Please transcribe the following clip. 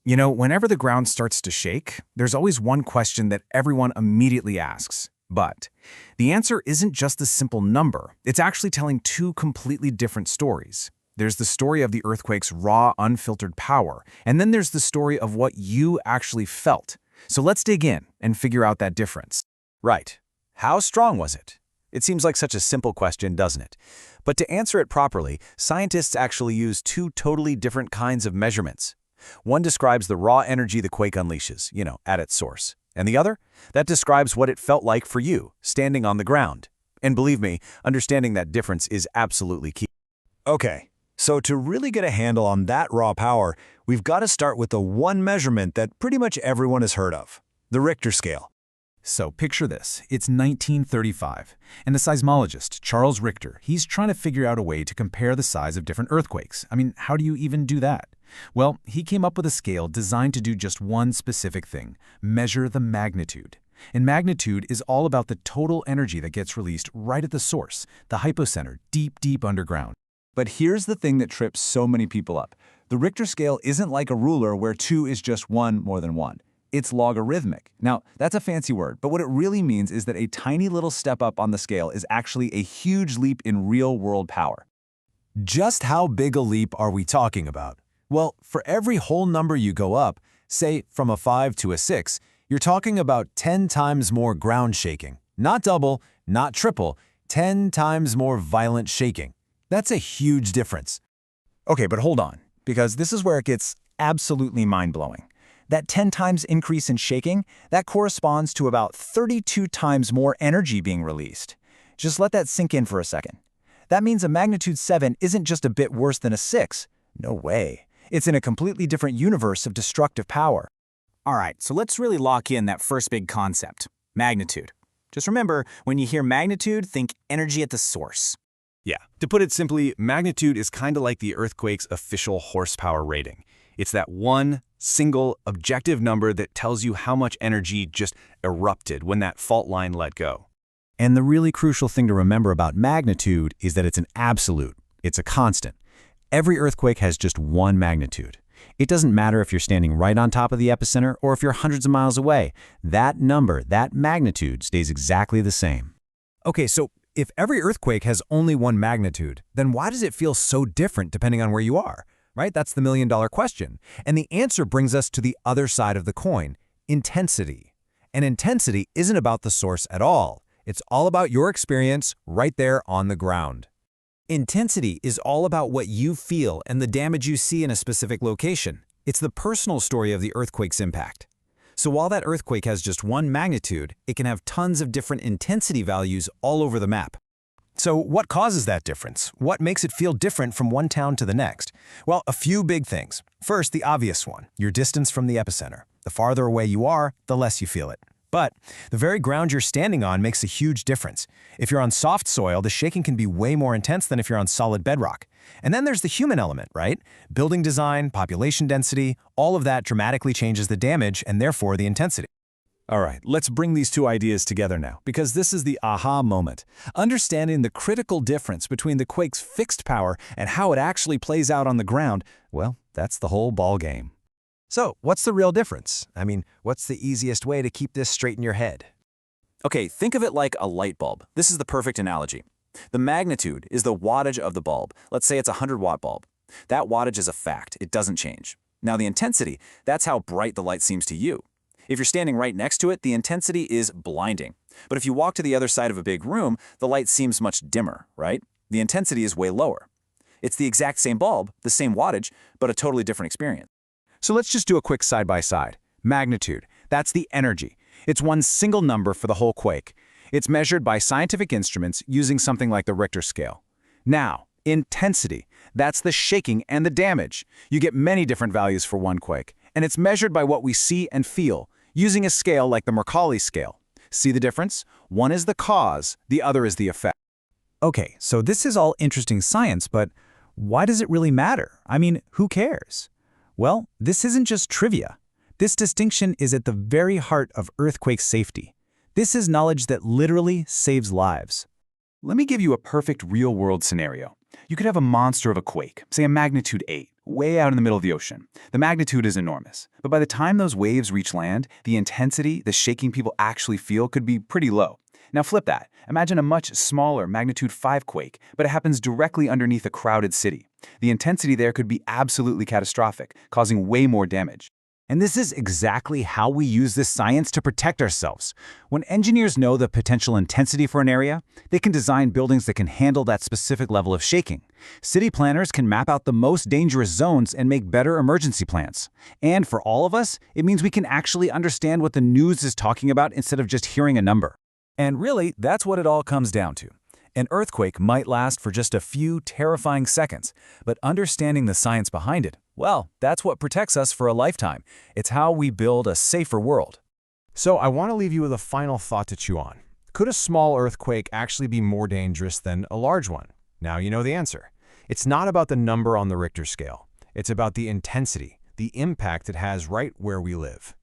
You know, whenever the ground starts to shake, there's always one question that everyone immediately asks. But the answer isn't just the simple number. It's actually telling two completely different stories. There's the story of the earthquake's raw, unfiltered power, and then there's the story of what you actually felt. So let's dig in and figure out that difference. Right. How strong was it? It seems like such a simple question, doesn't it? But to answer it properly, scientists actually use two totally different kinds of measurements. One describes the raw energy the quake unleashes, at its source. And the other? That describes what it felt like for you, standing on the ground. And believe me, understanding that difference is absolutely key. Okay, so to really get a handle on that raw power, we've got to start with the one measurement that pretty much everyone has heard of, the Richter scale. So picture this, it's 1935, and the seismologist, Charles Richter, he's trying to figure out a way to compare the size of different earthquakes. I mean, how do you even do that? Well, he came up with a scale designed to do just one specific thing, measure the magnitude. And magnitude is all about the total energy that gets released right at the source, the hypocenter, deep, deep underground. But here's the thing that trips so many people up. The Richter scale isn't like a ruler where 2 is just 1 more than 1. It's logarithmic. Now, that's a fancy word, but what it really means is that a tiny little step up on the scale is actually a huge leap in real-world power. Just how big a leap are we talking about? Well, for every whole number you go up, say from a 5 to a 6, you're talking about 10 times more ground shaking. Not double, not triple, 10 times more violent shaking. That's a huge difference. Okay, but hold on, because this is where it gets absolutely mind-blowing. That 10 times increase in shaking, that corresponds to about 32 times more energy being released. Just let that sink in for a second. That means a magnitude 7 isn't just a bit worse than a 6. No way. It's in a completely different universe of destructive power. All right, so let's really lock in that first big concept, magnitude. Just remember, when you hear magnitude, think energy at the source. Yeah, to put it simply, magnitude is kind of like the earthquake's official horsepower rating. It's that one single objective number that tells you how much energy just erupted when that fault line let go. And the really crucial thing to remember about magnitude is that it's an absolute. It's a constant. Every earthquake has just one magnitude. It doesn't matter if you're standing right on top of the epicenter or if you're hundreds of miles away. That number, that magnitude, stays exactly the same. Okay, so if every earthquake has only one magnitude, then why does it feel so different depending on where you are? Right? That's the million-dollar question. And the answer brings us to the other side of the coin, intensity. And intensity isn't about the source at all. It's all about your experience right there on the ground. Intensity is all about what you feel and the damage you see in a specific location. It's the personal story of the earthquake's impact. So while that earthquake has just one magnitude, it can have tons of different intensity values all over the map. So what causes that difference? What makes it feel different from one town to the next? Well, a few big things. First, the obvious one, your distance from the epicenter. The farther away you are, the less you feel it. But the very ground you're standing on makes a huge difference. If you're on soft soil, the shaking can be way more intense than if you're on solid bedrock. And then there's the human element, right? Building design, population density, all of that dramatically changes the damage and therefore the intensity. All right, let's bring these two ideas together now, because this is the aha moment. Understanding the critical difference between the quake's fixed power and how it actually plays out on the ground, well, that's the whole ball game. So, what's the real difference? I mean, what's the easiest way to keep this straight in your head? Okay, think of it like a light bulb. This is the perfect analogy. The magnitude is the wattage of the bulb. Let's say it's a 100-watt bulb. That wattage is a fact. It doesn't change. Now the intensity, that's how bright the light seems to you. If you're standing right next to it, the intensity is blinding. But if you walk to the other side of a big room, the light seems much dimmer, right? The intensity is way lower. It's the exact same bulb, the same wattage, but a totally different experience. So let's just do a quick side-by-side. Magnitude, that's the energy. It's one single number for the whole quake. It's measured by scientific instruments using something like the Richter scale. Now, intensity, that's the shaking and the damage. You get many different values for one quake, and it's measured by what we see and feel, using a scale like the Mercalli scale. See the difference? One is the cause, the other is the effect. Okay, so this is all interesting science, but why does it really matter? I mean, who cares? Well, this isn't just trivia. This distinction is at the very heart of earthquake safety. This is knowledge that literally saves lives. Let me give you a perfect real-world scenario. You could have a monster of a quake, say a magnitude 8. way out in the middle of the ocean. The magnitude is enormous. But by the time those waves reach land, the intensity, the shaking people actually feel could be pretty low. Now flip that. Imagine a much smaller magnitude 5 quake, but it happens directly underneath a crowded city. The intensity there could be absolutely catastrophic, causing way more damage. And this is exactly how we use this science to protect ourselves. When engineers know the potential intensity for an area, they can design buildings that can handle that specific level of shaking. City planners can map out the most dangerous zones and make better emergency plans. And for all of us, it means we can actually understand what the news is talking about instead of just hearing a number. And really, that's what it all comes down to. An earthquake might last for just a few terrifying seconds, but understanding the science behind it, well, that's what protects us for a lifetime. It's how we build a safer world. So I want to leave you with a final thought to chew on. Could a small earthquake actually be more dangerous than a large one? Now you know the answer. It's not about the number on the Richter scale. It's about the intensity, the impact it has right where we live.